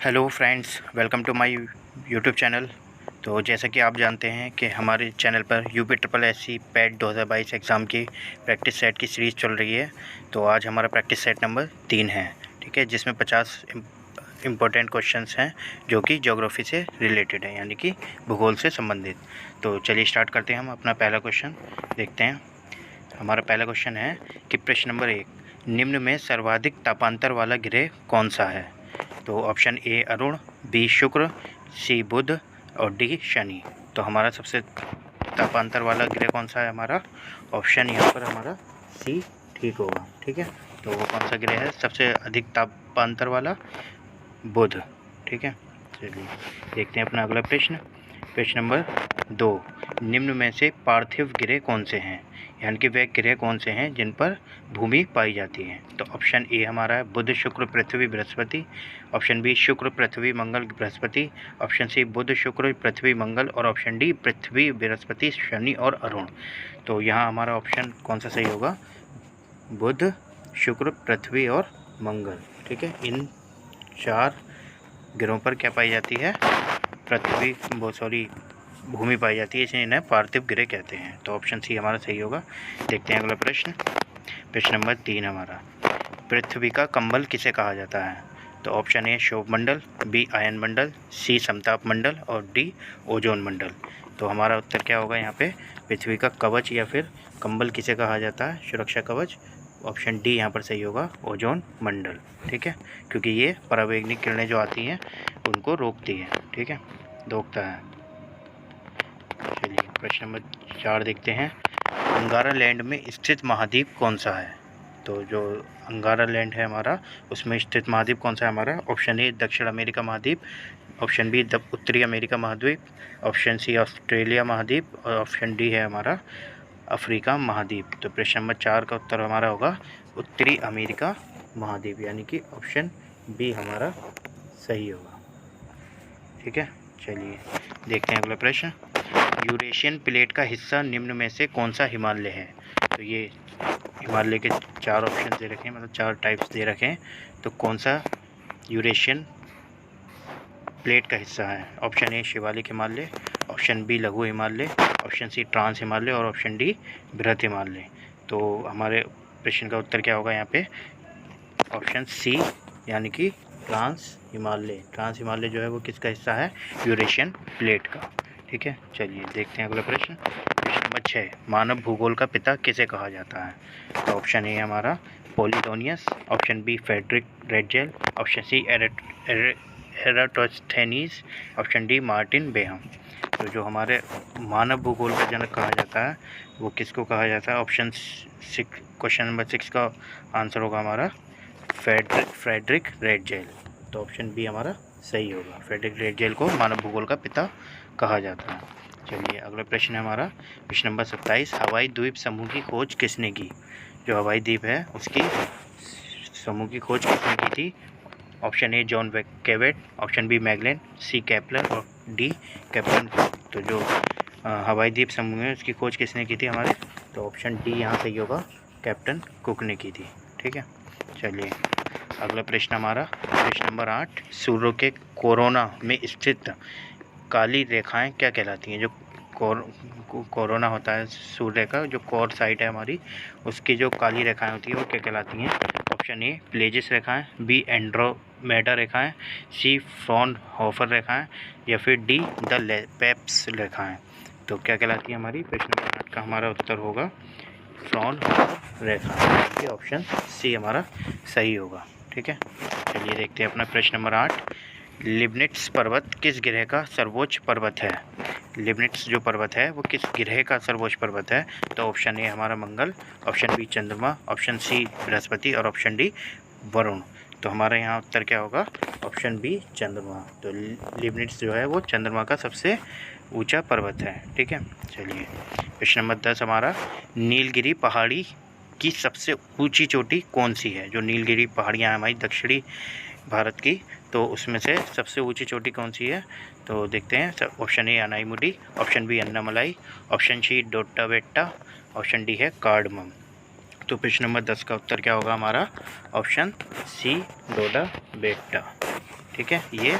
Hello friends, welcome to my YouTube channel. तो जैसा कि आप जानते हैं कि हमारे चैनल पर UP triple SC PAT 2022 exam की प्रैक्टिस सेट की सीरीज़ चल रही है। तो आज हमारा प्रैक्टिस सेट नंबर 3 है, ठीक है, जिसमें 50 इम्पोर्टेंट क्वेश्चंस हैं जो कि ज्योग्राफी से रिलेटेड है, यानी कि भूगोल से संबंधित। तो चलिए स्टार्ट करते हैं। हम अपना पहला क्वेश्चन देखते हैं। हमारा पहला क्वेश्चन है कि प्रश्न नंबर 1, निम्न में सर्वाधिक तापांतर वाला ग्रह कौन सा है? तो ऑप्शन ए अरुण, बी शुक्र, सी बुध और डी शनि। तो हमारा सबसे तापांतर वाला ग्रह कौन सा है? हमारा ऑप्शन यहाँ पर हमारा सी ठीक होगा, ठीक है। तो वो कौन सा ग्रह है सबसे अधिक तापांतर वाला? बुध, ठीक है। चलिए देखते हैं अपना अगला प्रश्न। प्रश्न नंबर 2, निम्न में से पार्थिव ग्रह कौन से हैं? यानी कि वे ग्रह कौन से हैं जिन पर भूमि पाई जाती है? तो ऑप्शन ए हमारा है बुध शुक्र पृथ्वी बृहस्पति, ऑप्शन बी शुक्र पृथ्वी मंगल बृहस्पति, ऑप्शन सी बुध शुक्र पृथ्वी मंगल और ऑप्शन डी पृथ्वी बृहस्पति शनि और अरुण। तो यहाँ हमारा ऑप्शन कौन सा सही होगा? बुध शुक्र पृथ्वी और मंगल, ठीक है। इन 4 ग्रहों पर क्या पाई जाती है? भूमि पाई जाती है, इसलिए इन्हें पार्थिव ग्रह कहते हैं। तो ऑप्शन सी हमारा सही होगा। देखते हैं अगला प्रश्न। प्रश्न नंबर 3 हमारा, पृथ्वी का कंबल किसे कहा जाता है? तो ऑप्शन ए क्षोभ मंडल, बी आयन मंडल, सी समताप मंडल और डी ओजोन मंडल। तो हमारा उत्तर क्या होगा यहाँ पे? पृथ्वी का कवच या फिर कंबल किसे कहा जाता है? सुरक्षा कवच। ऑप्शन डी यहाँ पर सही होगा, ओजोन मंडल, ठीक है, क्योंकि ये पराबैंगनी किरणें जो आती हैं उनको रोकती है, ठीक है, रोकता है। चलिए प्रश्न नंबर 4 देखते हैं। अंगारा लैंड में स्थित महाद्वीप कौन सा है? तो जो अंगारा लैंड है हमारा, उसमें स्थित महाद्वीप कौन सा है हमारा? ऑप्शन ए दक्षिण अमेरिका महाद्वीप, ऑप्शन बी उत्तरी अमेरिका महाद्वीप, ऑप्शन सी ऑस्ट्रेलिया महाद्वीप और ऑप्शन डी है हमारा अफ्रीका महाद्वीप। तो प्रश्न नंबर 4 का उत्तर हमारा होगा उत्तरी अमेरिका महाद्वीप, यानी कि ऑप्शन बी हमारा सही होगा, ठीक है। चलिए देखते हैं अगला प्रश्न। यूरेशियन प्लेट का हिस्सा निम्न में से कौन सा हिमालय है? तो ये हिमालय के 4 ऑप्शन दे रखे हैं, मतलब 4 टाइप्स दे रखे हैं। तो कौन सा यूरेशियन प्लेट का हिस्सा है? Option A Shivalik Himalaya, option B लघु Himalaya, option C trans Himalaya और ऑप्शन डी बृहत हिमालय। तो हमारे प्रश्न का उत्तर क्या होगा यहाँ पे? ऑप्शन सी, यानी कि ट्रांस हिमालय। ट्रांस हिमालय जो है वो किसका हिस्सा है? यूरेशियन प्लेट का, ठीक है। चलिए देखते हैं अगला प्रश्न। प्रश्न नंबर 6, मानव भूगोल का पिता किसे कहा जाता है? तो ऑप्शन ए हमारा Posidonius, option B Friedrich Ratzel, option C Eratosthenes, option D Martin Behaim. तो जो हमारे मानव भूगोल का जनक कहा जाता है वो किसको कहा जाता है? ऑप्शन 6, क्वेश्चन नंबर 6 का आंसर होगा हमारा फ्रेडरिक रेडजेल। तो ऑप्शन बी हमारा सही होगा, फ्रेडरिक रेडजेल को मानव भूगोल का पिता कहा जाता है। चलिए अगला प्रश्न है हमारा प्रश्न नंबर 27, हवाई द्वीप समूह की खोज किसने की? जो हवाई द्वीप है उसकी समूह की खोज किसने की थी? Option A John Cabot, option B Magellan, C Kepler और डी कैप्टन। तो जो हवाई द्वीप समूह है उसकी खोज किसने की थी हमारे? तो ऑप्शन डी यहाँ सही होगा, कैप्टन कुक ने की थी, ठीक है। चलिए अगला प्रश्न हमारा प्रश्न नंबर 8, सूर्य के कोरोना में स्थित काली रेखाएं क्या कहलाती हैं? जो कोरोना होता है सूर्य का, जो कोर साइड है हमारी, उसकी जो काली रेखाएं होती है वो क्या कहलाती हैं? ऑप्शन ए प्लेजिस रेखाएं, बी एंड्रोमेडा रेखाएं, सी फ्रॉनहोफर रेखाएं या फिर डी द लेपेप्स रेखाएं। तो क्या कहलाती है हमारी? प्रश्न नंबर 8 का हमारा उत्तर होगा फ्रॉनहोफर रेखा, ऑप्शन सी हमारा सही होगा, ठीक है। चलिए देखते हैं अपना प्रश्न नंबर 8, लिबनिट्स पर्वत किस ग्रह का सर्वोच्च पर्वत है? लिबनिट्स जो पर्वत है वो किस ग्रह का सर्वोच्च पर्वत है? तो ऑप्शन ए हमारा मंगल, ऑप्शन बी चंद्रमा, ऑप्शन सी बृहस्पति और ऑप्शन डी वरुण। तो हमारा यहाँ उत्तर क्या होगा? ऑप्शन बी चंद्रमा। तो लिबनिट्स जो है वो चंद्रमा का सबसे ऊंचा पर्वत है, ठीक है। चलिए प्रश्न नंबर 10 हमारा, नीलगिरी पहाड़ी की सबसे ऊंची चोटी कौन सी है? जो नीलगिरी पहाड़ियाँ हैं हमारी दक्षिणी भारत की, तो उसमें से सबसे ऊंची चोटी कौन सी है? तो देखते हैं। Option A Anaimudi, option B Annamalai, option C Doddabetta, option D है कार्डमम। तो प्रश्न नंबर 10 का उत्तर क्या होगा हमारा? ऑप्शन सी डोडा बेट्टा, ठीक है, ये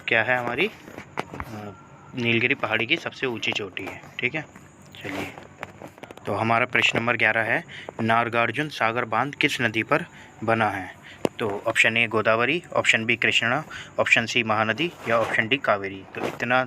क्या है, हमारी नीलगिरी पहाड़ी की सबसे ऊंची चोटी है। ठीक है, चलिए, तो हमारा प्रश्न नंबर 11 है, नागार्जुन सागर बांध किस नदी पर बना है? तो option A Godavari, option B Krishna, option C Mahanadi या ऑप्शन डी कावेरी। तो इतना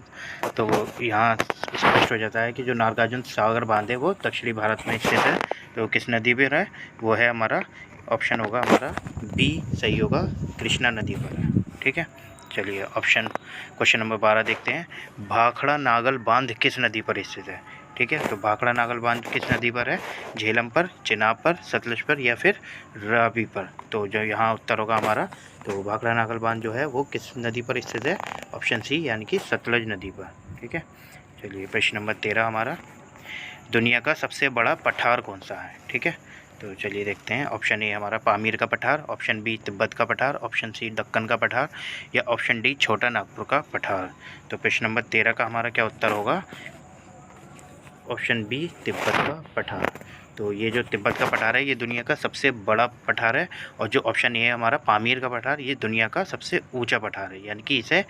तो यहाँ स्पष्ट हो जाता है कि जो नागार्जुन सागर बांध है वो दक्षिणी भारत में स्थित है। तो किस नदी पर है? वो है हमारा ऑप्शन होगा हमारा बी सही होगा, कृष्णा नदी पर है। ठीक है, चलिए ऑप्शन क्वेश्चन नंबर 12 देखते हैं, भाखड़ा नागल बांध किस नदी पर स्थित है? ठीक है, तो भाखड़ा नागल बांध किस नदी पर है? झेलम पर, चिनाब पर, सतलुज पर या फिर रावी पर। तो जो यहाँ उत्तर होगा हमारा, तो भाखड़ा नागल बांध जो है वो किस नदी पर स्थित है? ऑप्शन सी यानी कि सतलुज नदी पर। ठीक है, चलिए प्रश्न नंबर 13 हमारा, दुनिया का सबसे बड़ा पठार कौन सा है? ठीक है, तो चलिए देखते हैं, ऑप्शन ए हमारा पामीर का पठार, ऑप्शन बी तिब्बत का पठार, ऑप्शन सी दक्कन का पठार या ऑप्शन डी छोटा नागपुर का पठार। तो प्रश्न नंबर 13 का हमारा क्या उत्तर होगा? ऑप्शन बी तिब्बत का पठार। तो ये जो तिब्बत का पठार है ये दुनिया का सबसे बड़ा पठार है, और जो ऑप्शन ए है हमारा पामीर का पठार, ये दुनिया का सबसे ऊंचा पठार है, यानी कि इसे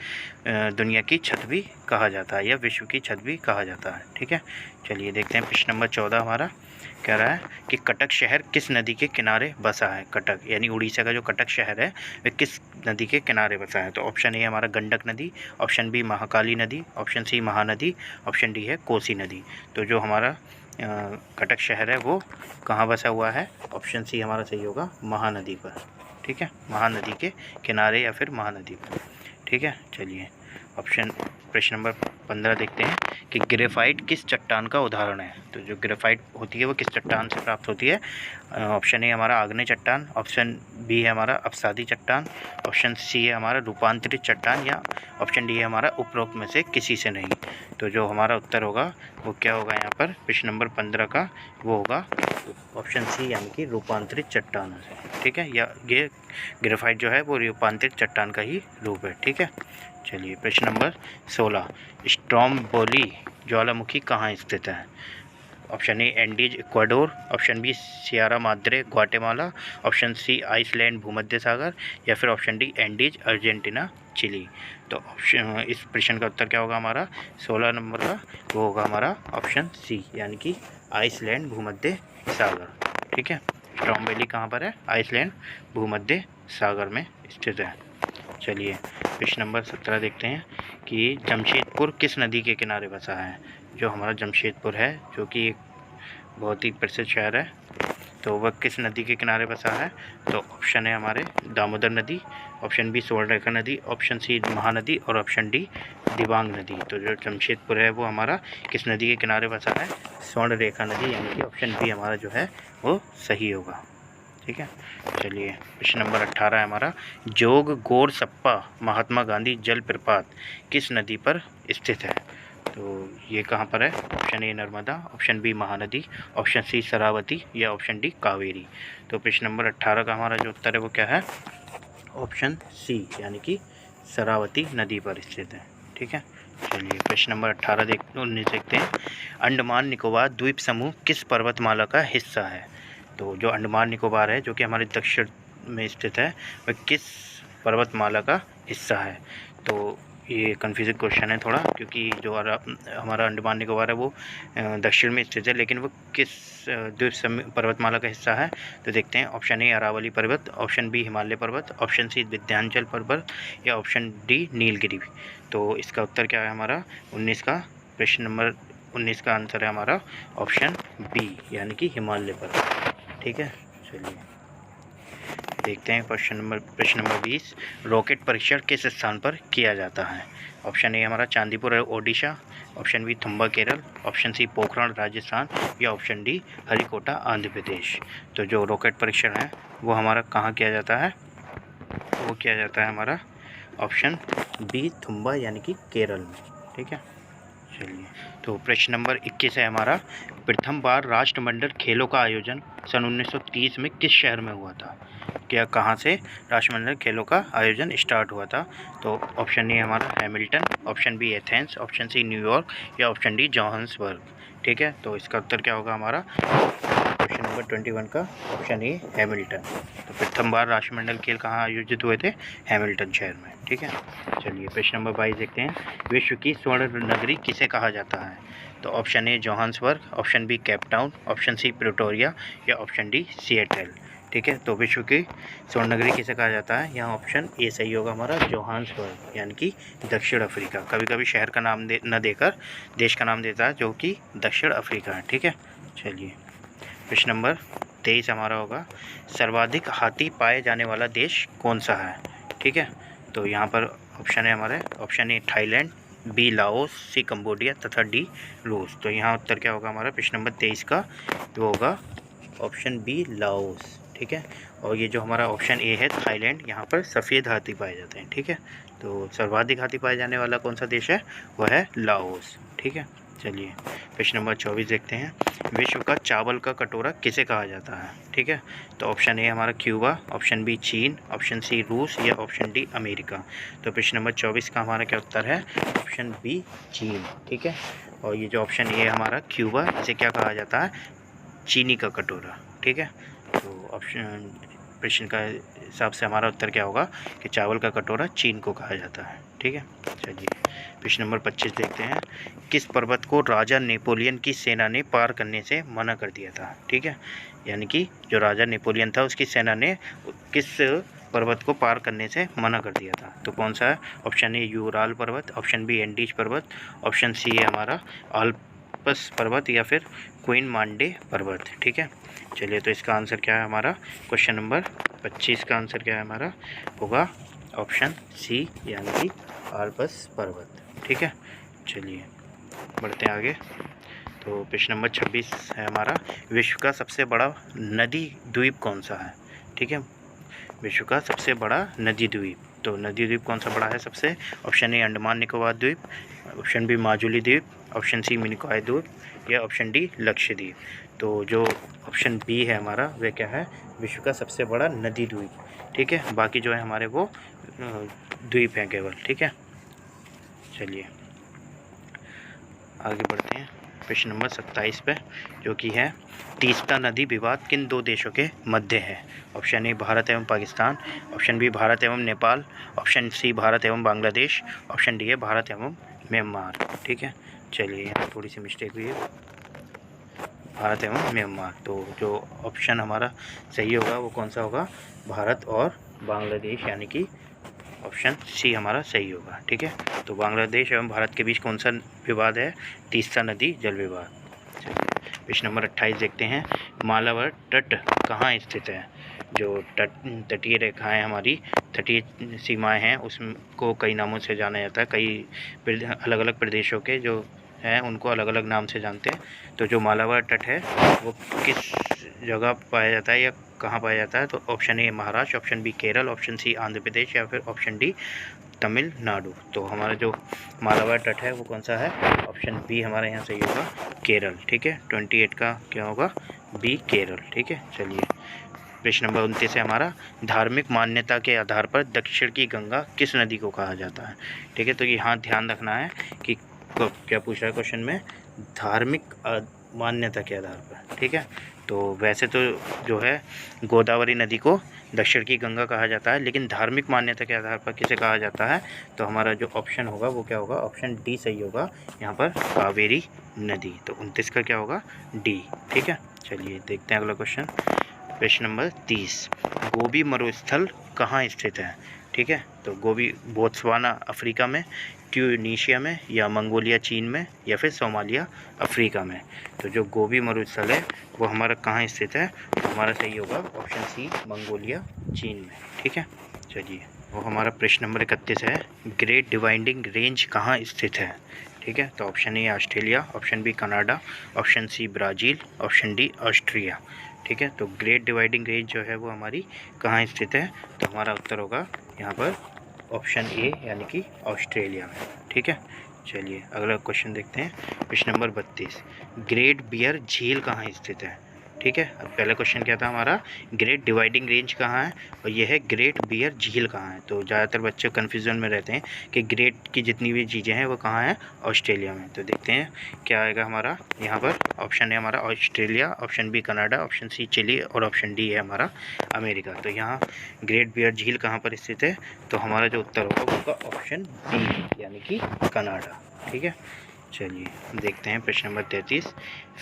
दुनिया की छत भी कहा जाता है या विश्व की छत भी कहा जाता है। ठीक है, चलिए देखते हैं प्रश्न नंबर 14 हमारा कह रहा है कि कटक शहर किस नदी के किनारे बसा है? कटक यानी उड़ीसा का जो कटक शहर है वह किस नदी के किनारे बसा है? तो ऑप्शन ए हमारा गंडक नदी, ऑप्शन बी महाकाली नदी, option C Mahanadi, option D है कोसी नदी। तो जो हमारा कटक शहर है वो कहाँ बसा हुआ है? ऑप्शन सी हमारा सही होगा, महानदी पर। ठीक है, महानदी के किनारे या फिर महानदी पर। ठीक है, चलिए ऑप्शन प्रश्न नंबर 15 देखते हैं कि ग्रेफाइट किस चट्टान का उदाहरण है? तो जो ग्रेफाइट होती है वो किस चट्टान से प्राप्त होती है? ऑप्शन ए हमारा आग्नेय चट्टान, ऑप्शन बी है हमारा अपसादी चट्टान, ऑप्शन सी है हमारा रूपांतरित चट्टान या ऑप्शन डी है हमारा उपरोक्त में से किसी से नहीं। तो जो हमारा उत्तर होगा वो क्या होगा यहाँ पर प्रश्न नंबर 15 का? वो होगा ऑप्शन सी यानी कि रूपांतरित चट्टान से। ठीक है, या ये ग्रेफाइट जो है वो रूपांतरित चट्टान का ही रूप है। ठीक है, चलिए प्रश्न नंबर 16, स्ट्रोम्बोली ज्वालामुखी कहाँ स्थित है? Option A Andes Ecuador, option B Sierra Madre Guatemala, option C Iceland भूमध्य सागर या फिर option D Andes Argentina Chile. तो ऑप्शन इस प्रश्न का उत्तर क्या होगा हमारा 16 नंबर का? वो होगा हमारा ऑप्शन सी यानी कि आइसलैंड भूमध्य सागर। ठीक है, स्ट्रोम्बोली कहाँ पर है? आइसलैंड भूमध्य सागर में स्थित है। चलिए प्रश्न नंबर 17 देखते हैं कि जमशेदपुर किस नदी के किनारे बसा है? जो हमारा जमशेदपुर है जो कि एक बहुत ही प्रसिद्ध शहर है, तो वह किस नदी के किनारे बसा है? तो ऑप्शन है हमारे दामोदर नदी, ऑप्शन बी स्वर्णरेखा नदी, ऑप्शन सी महानदी और ऑप्शन डी दिबांग नदी। तो जो जमशेदपुर है वो हमारा किस नदी के किनारे बसा है? स्वर्णरेखा नदी, यानी कि ऑप्शन बी हमारा जो है वो सही होगा। ठीक है, चलिए प्रश्न नंबर 18 है हमारा, जोग गोर सप्पा महात्मा गांधी जलप्रपात किस नदी पर स्थित है? तो ये कहाँ पर है? Option A Narmada, option B Mahanadi, option C Sharavati या ऑप्शन डी कावेरी। तो प्रश्न नंबर 18 का हमारा जो उत्तर है वो क्या है? ऑप्शन सी यानी कि शरावती नदी पर स्थित है। ठीक है, चलिए प्रश्न नंबर 19 देखते हैं, अंडमान निकोबार द्वीप समूह किस पर्वतमाला का हिस्सा है? तो जो अंडमान निकोबार है जो कि हमारे दक्षिण में स्थित है वह किस पर्वतमाला का हिस्सा है? तो ये कन्फ्यूजिंग क्वेश्चन है थोड़ा, क्योंकि जो हमारा अंडमान निकोबार है वो दक्षिण में स्थित है, लेकिन वो किस द्वीप पर्वतमाला का हिस्सा है? तो देखते हैं, ऑप्शन ए अरावली पर्वत, ऑप्शन बी हिमालय पर्वत, ऑप्शन सी विंध्याचल पर्वत या ऑप्शन डी नीलगिरी। तो इसका उत्तर क्या है हमारा 19 का? प्रश्न नंबर 19 का आंसर है हमारा ऑप्शन बी यानी कि हिमालय पर्वत। ठीक है, चलिए देखते हैं प्रश्न नंबर 20, रॉकेट परीक्षण किस स्थान पर किया जाता है? ऑप्शन ए हमारा Chandipur Odisha, option B Thumba Kerala, option C Pokhran Rajasthan या ऑप्शन डी हरिकोटा आंध्र प्रदेश। तो जो रॉकेट परीक्षण है वो हमारा कहाँ किया जाता है? वो किया जाता है हमारा ऑप्शन बी थुम्बा यानी कि केरल में। ठीक है, चलिए तो प्रश्न नंबर 21 है हमारा, प्रथम बार राष्ट्रमंडल खेलों का आयोजन सन 1930 में किस शहर में हुआ था? क्या कहाँ से राष्ट्रमंडल खेलों का आयोजन स्टार्ट हुआ था? तो ऑप्शन ए हमारा Hamilton, option B Athens, option C New York या ऑप्शन डी जोहान्सबर्ग। ठीक है, तो इसका उत्तर क्या होगा हमारा? क्वेश्चन नंबर 21 का ऑप्शन ए हैमिल्टन। तो प्रथम बार राष्ट्रमंडल खेल कहाँ आयोजित हुए थे? हैमिल्टन शहर में। ठीक है, चलिए प्रश्न नंबर 22 देखते हैं। विश्व की स्वर्ण नगरी किसे कहा जाता है? तो option A Johannesburg, option B Cape Town, option C Pretoria या ऑप्शन डी सिएटल। ठीक है, तो विश्व की स्वर्ण नगरी किसे कहा जाता है? यहाँ ऑप्शन ए सही होगा हमारा, जोहान्सबर्ग यानी कि दक्षिण अफ्रीका। कभी कभी शहर का नाम न देकर देश का नाम देता है जो कि दक्षिण अफ्रीका है। ठीक है, चलिए प्रश्न नंबर 23 हमारा होगा, सर्वाधिक हाथी पाए जाने वाला देश कौन सा है? ठीक है, तो यहाँ पर ऑप्शन है हमारे, option A Thailand, B Laos, C Cambodia तथा डी रूस। तो यहाँ उत्तर क्या होगा हमारा प्रश्न नंबर 23 का? वो होगा ऑप्शन बी लाओस। ठीक है, और ये जो हमारा ऑप्शन ए है थाईलैंड, यहाँ पर सफ़ेद हाथी पाए जाते हैं। ठीक है, तो सर्वाधिक हाथी पाए जाने वाला कौन सा देश है? वह है लाओस। ठीक है, चलिए प्रश्न नंबर 24 देखते हैं। विश्व का चावल का कटोरा किसे कहा जाता है? ठीक है, तो ऑप्शन ए हमारा क्यूबा, ऑप्शन बी चीन, ऑप्शन सी रूस या ऑप्शन डी अमेरिका। तो प्रश्न नंबर 24 का हमारा क्या उत्तर है? ऑप्शन बी चीन। ठीक है, और ये जो ऑप्शन ए हमारा क्यूबा, इसे क्या कहा जाता है? चीनी का कटोरा। ठीक है, तो ऑप्शन प्रश्न का हिसाब से हमारा उत्तर क्या होगा कि चावल का कटोरा चीन को कहा जाता है। ठीक है, चलिए प्रश्न नंबर 25 देखते हैं। किस पर्वत को राजा नेपोलियन की सेना ने पार करने से मना कर दिया था? ठीक है, यानी कि जो राजा नेपोलियन था उसकी सेना ने किस पर्वत को पार करने से मना कर दिया था? तो कौन सा है? ऑप्शन ए यूराल पर्वत, ऑप्शन बी एंडीज पर्वत, ऑप्शन सी है हमारा आल्प्स पर्वत या फिर क्वीन मांडे पर्वत। ठीक है, चलिए तो इसका आंसर क्या है हमारा? क्वेश्चन नंबर 25 का आंसर क्या है हमारा? होगा ऑप्शन सी यानी कि आल्प्स पर्वत। ठीक है, चलिए बढ़ते हैं आगे। तो प्रश्न नंबर 26 है हमारा, विश्व का सबसे बड़ा नदी द्वीप कौन सा है? ठीक है, विश्व का सबसे बड़ा नदी द्वीप, तो नदी द्वीप कौन सा बड़ा है सबसे? ऑप्शन ए अंडमान निकोबार द्वीप, ऑप्शन बी माजुली द्वीप, ऑप्शन सी मिनिकॉय द्वीप या ऑप्शन डी लक्षद्वीप। तो जो ऑप्शन बी है हमारा वह क्या है? विश्व का सबसे बड़ा नदी द्वीप। ठीक है, बाकी जो है हमारे वो द्वीप हैं केवल। ठीक है, चलिए आगे बढ़ते हैं प्रश्न नंबर 27 पे, जो कि है तीस्ता नदी विवाद किन दो देशों के मध्य है? ऑप्शन ए भारत एवं पाकिस्तान, ऑप्शन बी भारत एवं नेपाल, ऑप्शन सी भारत एवं बांग्लादेश, ऑप्शन डी है भारत एवं म्यांमार। ठीक है, चलिए यहाँ थोड़ी सी मिस्टेक हुई है, भारत एवं म्यांमार। तो जो ऑप्शन हमारा सही होगा वो कौन सा होगा? भारत और बांग्लादेश, यानी कि ऑप्शन सी हमारा सही होगा। ठीक है, तो बांग्लादेश एवं भारत के बीच कौन सा विवाद है? तीस्ता नदी जल विवाद। प्रश्न नंबर 28 देखते हैं। मालाबार तट कहाँ स्थित है? जो तटीय रेखाएं हमारी तटीय सीमाएं हैं उसको कई नामों से जाना जाता है। कई अलग अलग प्रदेशों के जो हैं उनको अलग अलग नाम से जानते हैं। तो जो मालाबार तट है वो किस जगह पाया जाता है या कहाँ पाया जाता है? तो option A Maharashtra, option B Kerala, option C Andhra Pradesh या फिर ऑप्शन डी तमिलनाडु। तो हमारा जो मालाबार तट है वो कौन सा है? ऑप्शन बी हमारा यहाँ सही होगा, केरल। ठीक है, 28 का क्या होगा? बी केरल। ठीक है, चलिए प्रश्न नंबर 29 है हमारा, धार्मिक मान्यता के आधार पर दक्षिण की गंगा किस नदी को कहा जाता है? ठीक है, तो यहाँ ध्यान रखना है कि क्या पूछ रहा है क्वेश्चन में, धार्मिक मान्यता के आधार पर। ठीक है, तो वैसे तो जो है गोदावरी नदी को दक्षिण की गंगा कहा जाता है, लेकिन धार्मिक मान्यता के आधार पर किसे कहा जाता है? तो हमारा जो ऑप्शन होगा वो क्या होगा? ऑप्शन डी सही होगा, यहाँ पर कावेरी नदी। तो 29 का क्या होगा? डी। ठीक है, चलिए देखते हैं अगला क्वेश्चन। प्रश्न नंबर 30, गोबी मरुस्थल कहाँ स्थित है? ठीक है, तो गोबी बोत्सवाना अफ्रीका में, ट्यूनीशिया में या मंगोलिया चीन में या फिर सोमालिया अफ्रीका में। तो जो गोबी मरुस्थल है वो हमारा कहाँ स्थित है? हमारा सही होगा ऑप्शन सी, मंगोलिया चीन में। ठीक है, चलिए वो हमारा प्रश्न नंबर 31 है, ग्रेट डिवाइडिंग रेंज कहाँ स्थित है? ठीक है, तो option A Australia, option B Canada, option C Brazil, option D Austria. ठीक है, तो ग्रेट डिवाइडिंग रेंज जो है वो हमारी कहाँ स्थित है? तो हमारा उत्तर होगा यहाँ पर ऑप्शन ए यानी कि ऑस्ट्रेलिया में। ठीक है, चलिए अगला क्वेश्चन देखते हैं। प्रश्न नंबर 32, ग्रेट बियर झील कहाँ स्थित है? ठीक है। अब पहला क्वेश्चन क्या था हमारा, ग्रेट डिवाइडिंग रेंज कहाँ है, और यह है ग्रेट बियर झील कहाँ है। तो ज़्यादातर बच्चे कन्फ्यूज़न में रहते हैं कि ग्रेट की जितनी भी चीज़ें हैं वो कहाँ हैं, ऑस्ट्रेलिया में। तो देखते हैं क्या आएगा हमारा यहाँ पर। ऑप्शन है हमारा Australia, option B Canada, option C Chile और ऑप्शन डी है हमारा अमेरिका। तो यहाँ ग्रेट बियर झील कहाँ पर स्थित है, तो हमारा जो उत्तर होगा वो होगा ऑप्शन बी यानी कि कनाडा। ठीक है, चलिए देखते हैं प्रश्न नंबर 33।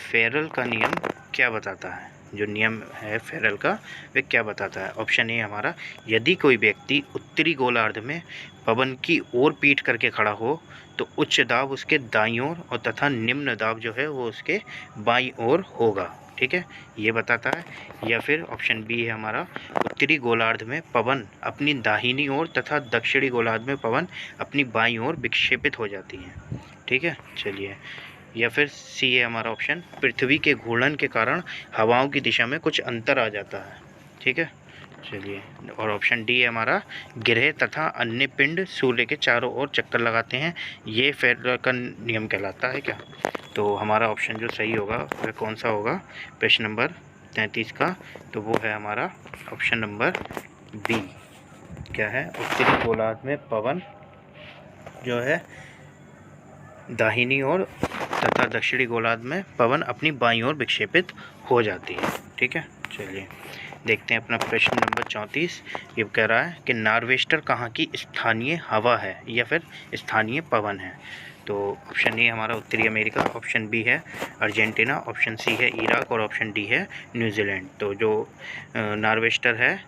फेरल का नियम क्या बताता है, जो नियम है फेरल का वे क्या बताता है। ऑप्शन ए हमारा, यदि कोई व्यक्ति उत्तरी गोलार्ध में पवन की ओर पीठ करके खड़ा हो तो उच्च दाब उसके दाईं ओर और तथा निम्न दाब जो है वो उसके बाईं ओर होगा। ठीक है, ये बताता है। या फिर ऑप्शन बी है हमारा, उत्तरी गोलार्ध में पवन अपनी दाहिनी ओर तथा दक्षिणी गोलार्ध में पवन अपनी बाईं ओर विक्षेपित हो जाती हैं। ठीक है, चलिए। या फिर सी है हमारा ऑप्शन, पृथ्वी के घूर्णन के कारण हवाओं की दिशा में कुछ अंतर आ जाता है। ठीक है, चलिए। और ऑप्शन डी है हमारा, ग्रह तथा अन्य पिंड सूर्य के चारों ओर चक्कर लगाते हैं, ये फेरल का नियम कहलाता है क्या। तो हमारा ऑप्शन जो सही होगा वह कौन सा होगा प्रश्न नंबर 33 का, तो वो है हमारा ऑप्शन नंबर बी। क्या है, उत्तरी गोलार्ध में पवन जो है दाहिनी ओर तथा दक्षिणी गोलार्ध में पवन अपनी बाईं ओर विक्षेपित हो जाती है। ठीक है, चलिए देखते हैं अपना प्रश्न नंबर 34। ये कह रहा है कि नार्वेस्टर कहाँ की स्थानीय हवा है या फिर स्थानीय पवन है। तो ऑप्शन ए हमारा उत्तरी अमेरिका, ऑप्शन बी है अर्जेंटीना, ऑप्शन सी है इराक और ऑप्शन डी है न्यूजीलैंड। तो जो नार्वेस्टर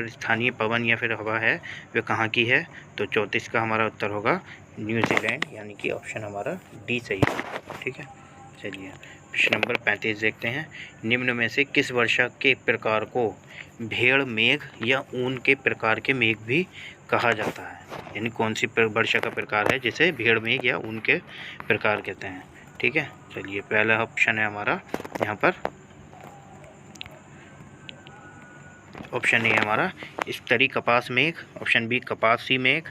स्थानीय पवन या फिर हवा है वह कहाँ की है, तो 34 का हमारा उत्तर होगा न्यूजीलैंड यानी कि ऑप्शन हमारा डी सही है। ठीक है, चलिए प्रश्न नंबर 35 देखते हैं। निम्न में से किस वर्षा के प्रकार को भेड़ मेघ या ऊन के प्रकार के मेघ भी कहा जाता है, यानी कौन सी वर्षा का प्रकार है जिसे भेड़ मेघ या ऊन के प्रकार कहते हैं। ठीक है, चलिए पहला ऑप्शन है हमारा यहाँ पर, ऑप्शन ए हमारा स्तरी कपास मेघ, ऑप्शन बी कपासी मेघ,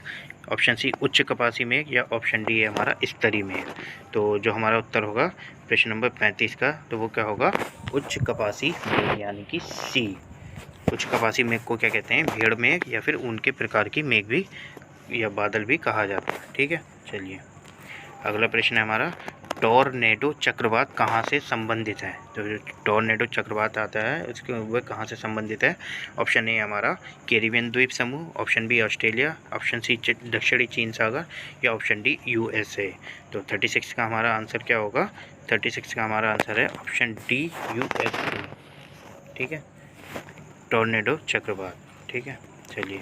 ऑप्शन सी उच्च कपासी मेघ या ऑप्शन डी है हमारा स्तरी मेघ। तो जो हमारा उत्तर होगा प्रश्न नंबर 35 का, तो वो क्या होगा उच्च कपासी मेघ यानी कि सी। उच्च कपासी मेघ को क्या कहते हैं, भेड़ मेघ या फिर उनके प्रकार की मेघ भी या बादल भी कहा जाता है। ठीक है, चलिए अगला प्रश्न है हमारा, टॉर्नेडो चक्रवात कहाँ से संबंधित है। तो जो टॉर्नेडो चक्रवात आता है उसके वह कहाँ से संबंधित है। ऑप्शन ए हमारा कैरिबियन द्वीप समूह, option B Australia, option C दक्षिणी चीन सागर या ऑप्शन डी यूएसए। तो 36 का हमारा आंसर क्या होगा, 36 का हमारा आंसर है ऑप्शन डी यूएसए। ठीक है, टॉर्नेडो चक्रवात। ठीक है, चलिए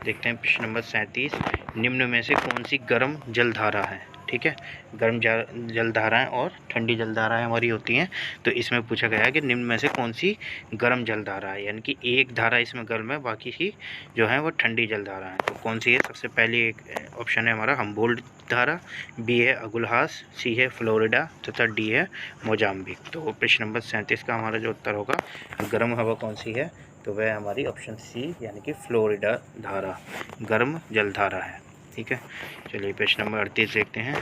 देखते हैं प्रश्न नंबर 37। निम्न में से कौन सी गर्म जलधारा है। ठीक है, गर्म जलधाराएँ और ठंडी जलधाराएँ हमारी होती हैं। तो इसमें पूछा गया है कि निम्न में से कौन सी गर्म जलधारा है, यानी कि एक धारा इसमें गर्म है बाकी ही जो है वो ठंडी जलधारा है। तो कौन सी है, सबसे पहली एक ऑप्शन है हमारा हम्बोल्ट धारा, बी है अगुल्हास, सी है फ्लोरिडा तथा डी है मोजाम्बिक। तो प्रश्न नंबर 37 का हमारा जो उत्तर होगा गर्म हवा कौन सी है, तो वह हमारी ऑप्शन सी यानी कि फ्लोरिडा धारा गर्म जलधारा है। ठीक है, चलिए प्रश्न नंबर 38 देखते हैं।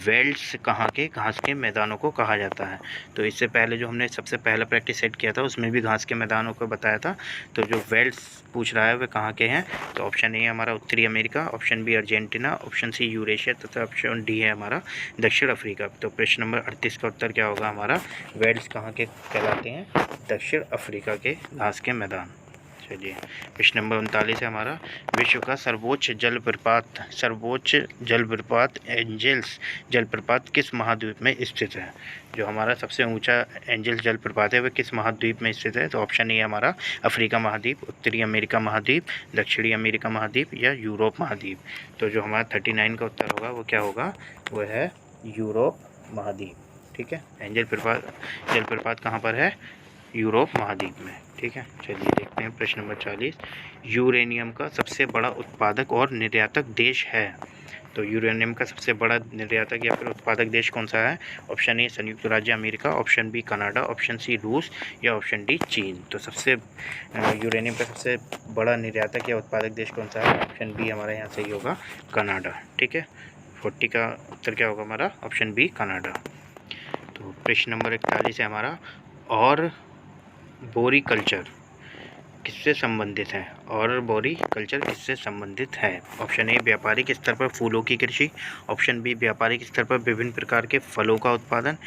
वेल्ड्स कहाँ के घास के मैदानों को कहा जाता है। तो इससे पहले जो हमने सबसे पहला प्रैक्टिस सेट किया था उसमें भी घास के मैदानों को बताया था। तो जो वेल्ड्स पूछ रहा है वे कहाँ के हैं, तो ऑप्शन ए हमारा उत्तरी America, option B Argentina, option C Eurasia तथा ऑप्शन डी है हमारा दक्षिण अफ्रीका। तो प्रश्न नंबर 38 का उत्तर क्या होगा हमारा, वेल्ड्स कहाँ के कहलाते हैं, दक्षिण अफ्रीका के घास के मैदान। चलिए प्रश्न नंबर 39 है हमारा, विश्व का सर्वोच्च जलप्रपात एंजल्स जलप्रपात किस महाद्वीप में स्थित है। जो हमारा सबसे ऊंचा एंजल्स जलप्रपात है वह किस महाद्वीप में स्थित है। तो ऑप्शन ए है हमारा अफ्रीका महाद्वीप, उत्तरी अमेरिका महाद्वीप, दक्षिणी अमेरिका महाद्वीप या यूरोप महाद्वीप। तो जो हमारा 39 का उत्तर होगा वो क्या होगा, वह है यूरोप महाद्वीप। ठीक है, एंजल जलप्रपात कहाँ पर है, यूरोप महाद्वीप में। ठीक है, चलिए देखते हैं प्रश्न नंबर 40। यूरेनियम का सबसे बड़ा उत्पादक और निर्यातक देश है। तो यूरेनियम का सबसे बड़ा निर्यातक या फिर उत्पादक देश कौन सा है। ऑप्शन ए संयुक्त राज्य America, option B Canada, option C रूस या ऑप्शन डी चीन। तो सबसे यूरेनियम का सबसे बड़ा निर्यातक या उत्पादक देश कौन सा है, ऑप्शन बी हमारे यहाँ सही होगा कनाडा। ठीक है, 40 का उत्तर क्या होगा हमारा, ऑप्शन बी कनाडा। तो प्रश्न नंबर 41 है हमारा, और बोरी कल्चर किससे संबंधित है, और बोरी कल्चर किससे संबंधित है? ऑप्शन ए व्यापारिक स्तर पर फूलों की कृषि, ऑप्शन बी व्यापारिक स्तर पर विभिन्न प्रकार के फलों का उत्पादन,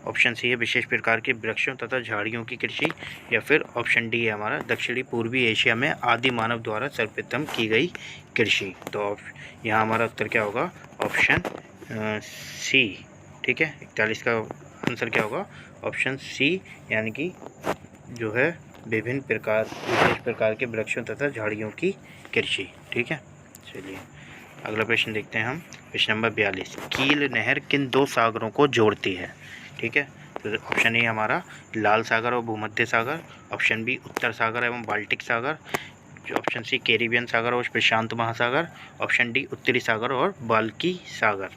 ऑप्शन सी है विशेष प्रकार के वृक्षों तथा झाड़ियों की कृषि, या फिर ऑप्शन डी है हमारा दक्षिणी पूर्वी एशिया में आदि मानव द्वारा सर्वप्रथम की गई कृषि। तो यहाँ हमारा उत्तर क्या होगा? Option C. ठीक है, 41 का आंसर क्या होगा? ऑप्शन सी, यानी कि जो है विशेष प्रकार के वृक्षों तथा झाड़ियों की कृषि। ठीक है, चलिए अगला प्रश्न देखते हैं हम। प्रश्न नंबर 42, कील नहर किन दो सागरों को जोड़ती है? ठीक है, तो ऑप्शन ए हमारा लाल सागर और भूमध्य सागर, ऑप्शन बी उत्तर सागर एवं बाल्टिक सागर, ऑप्शन सी कैरिबियन सागर और प्रशांत महासागर, ऑप्शन डी उत्तरी सागर और बाल्की सागर।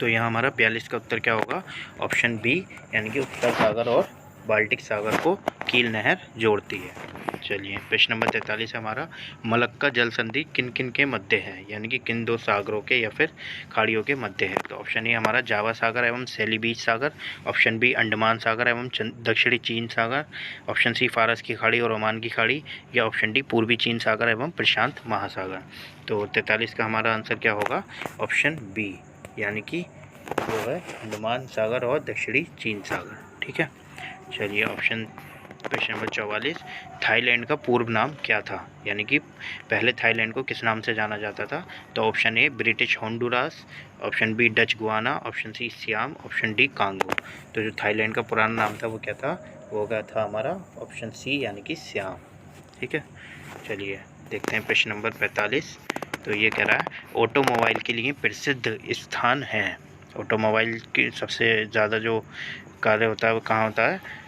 तो यहाँ हमारा 42 का उत्तर क्या होगा? ऑप्शन बी, यानी कि उत्तर सागर और बाल्टिक सागर को कील नहर जोड़ती है। चलिए प्रश्न नंबर 43 हमारा, मलक्का जल संधि किन किन के मध्य है, यानी कि किन दो सागरों के या फिर खाड़ियों के मध्य है? तो ऑप्शन ए हमारा जावा सागर एवं सेलिबीज सागर, ऑप्शन बी अंडमान सागर एवं दक्षिणी चीन सागर, ऑप्शन सी फारस की खाड़ी और ओमान की खाड़ी, या ऑप्शन डी पूर्वी चीन सागर एवं प्रशांत महासागर। तो 43 का हमारा आंसर क्या होगा? ऑप्शन बी, यानी कि जो है अंडमान सागर और दक्षिणी चीन सागर। ठीक है, चलिए ऑप्शन प्रश्न नंबर 44, थाईलैंड का पूर्व नाम क्या था, यानी कि पहले थाईलैंड को किस नाम से जाना जाता था? तो option A British Honduras, option B Dutch Guiana, option C Siam, option D Congo. तो जो थाईलैंड का पुराना नाम था वो क्या था? वो क्या था हमारा? ऑप्शन सी, यानी कि सियाम। ठीक है, चलिए देखते हैं प्रश्न नंबर 45। तो ये कह रहा है ऑटोमोबाइल के लिए प्रसिद्ध स्थान है। ऑटोमोबाइल की सबसे ज़्यादा जो कार्य होता है वो कहाँ होता है?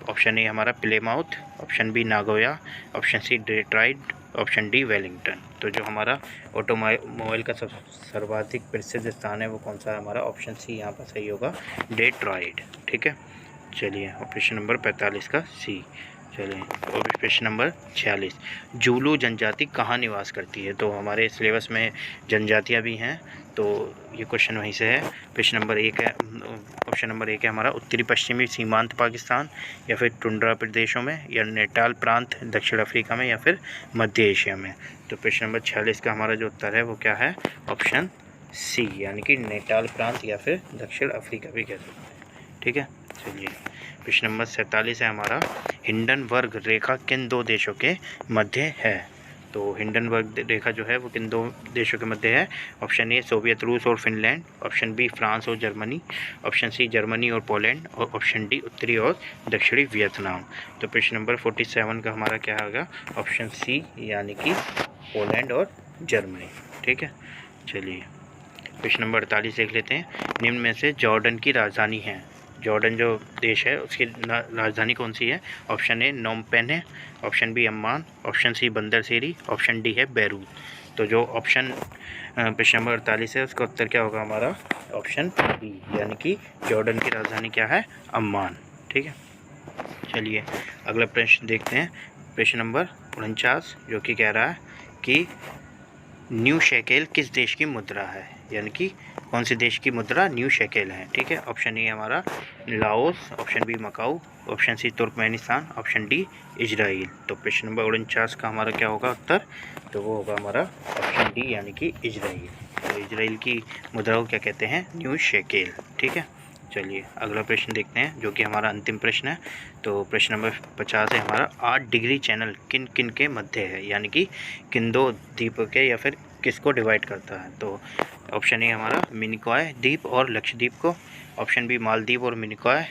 ऑप्शन ए हमारा Plymouth, option B Nagoya, option C Detroit, option D Wellington. तो जो हमारा ऑटोमोबाइल का सब सर्वाधिक प्रसिद्ध स्थान है वो कौन सा है हमारा? ऑप्शन सी यहाँ पर सही होगा, डेट्रॉइट। ठीक है, चलिए प्रश्न नंबर 45 का सी। चलिए और प्रश्न नंबर 46, जूलू जनजाति कहाँ निवास करती है? तो हमारे सिलेबस में जनजातियाँ भी हैं, तो ये क्वेश्चन वहीं से है। प्रश्न नंबर 1 है, ऑप्शन नंबर 1 है हमारा उत्तरी पश्चिमी सीमांत पाकिस्तान, या फिर टुंड्रा प्रदेशों में, या नेटाल प्रांत दक्षिण अफ्रीका में, या फिर मध्य एशिया में। तो प्रश्न नंबर 46 का हमारा जो उत्तर है वो क्या है? ऑप्शन सी, यानी कि नेटाल प्रांत या फिर दक्षिण अफ्रीका भी कह सकते हैं। ठीक है, चलिए प्रश्न नंबर 47 है हमारा, हिंडनबर्ग रेखा किन दो देशों के मध्य है? तो हिंडनबर्ग रेखा जो है वो किन दो देशों के मध्य है? ऑप्शन ए सोवियत रूस और फिनलैंड, ऑप्शन बी फ्रांस और जर्मनी, ऑप्शन सी जर्मनी और पोलैंड, और ऑप्शन डी उत्तरी और दक्षिणी वियतनाम। तो प्रश्न नंबर 47 का हमारा क्या होगा? ऑप्शन सी, यानी कि पोलैंड और जर्मनी। ठीक है, चलिए प्रश्न नंबर 48 देख लेते हैं। निम्न में से जॉर्डन की राजधानी है, जॉर्डन जो देश है उसकी राजधानी कौन सी है? ऑप्शन ए नोम पेन है, option B Amman, option C Bandar Seri, option D है बैरूत। तो जो ऑप्शन प्रश्न नंबर 48 है उसका उत्तर क्या होगा हमारा? ऑप्शन बी, यानी कि जॉर्डन की राजधानी क्या है? अम्मान। ठीक है, चलिए अगला प्रश्न देखते हैं। प्रश्न नंबर 49 जो कि कह रहा है कि न्यू शेकेल किस देश की मुद्रा है, यानी कि कौन से देश की मुद्रा न्यू शेकेल है? ठीक है, ऑप्शन ए हमारा Laos, option B Macau, option C Turkmenistan, option D Israel. तो प्रश्न नंबर 49 का हमारा क्या होगा उत्तर? तो वो होगा हमारा ऑप्शन डी, यानी कि इजराइल। तो इजराइल की मुद्रा को क्या कहते हैं? New shekel. ठीक है, चलिए अगला प्रश्न देखते हैं जो कि हमारा अंतिम प्रश्न है। तो प्रश्न नंबर 50 है हमारा, 8 डिग्री चैनल किन किन के मध्य है, यानी कि किन दो द्वीप के, या फिर किसको डिवाइड करता है? तो ऑप्शन ए हमारा मिनिकॉय द्वीप और लक्षद्वीप को, ऑप्शन बी मालदीव और मिनिकॉय,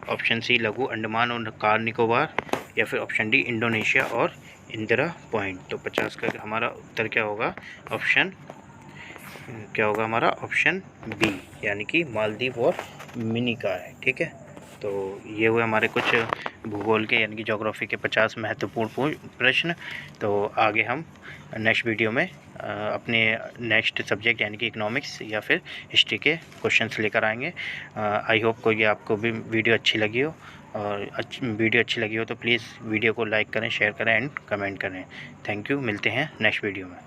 ऑप्शन सी लघु अंडमान और कार निकोबार, या फिर ऑप्शन डी इंडोनेशिया और इंदिरा पॉइंट। तो 50 का हमारा उत्तर क्या होगा? ऑप्शन क्या होगा हमारा? ऑप्शन बी, यानी कि मालदीव और मिनिकॉय। ठीक है, तो ये हुए हमारे कुछ भूगोल के यानी कि ज्योग्राफी के 50 महत्वपूर्ण प्रश्न। तो आगे हम नेक्स्ट वीडियो में अपने नेक्स्ट सब्जेक्ट यानी कि इकोनॉमिक्स या फिर हिस्ट्री के क्वेश्चंस लेकर आएंगे। आई होप को ये आपको भी वीडियो अच्छी लगी हो, और वीडियो अच्छी लगी हो तो प्लीज़ वीडियो को लाइक करें, शेयर करें एंड कमेंट करें। थैंक यू, मिलते हैं नेक्स्ट वीडियो में।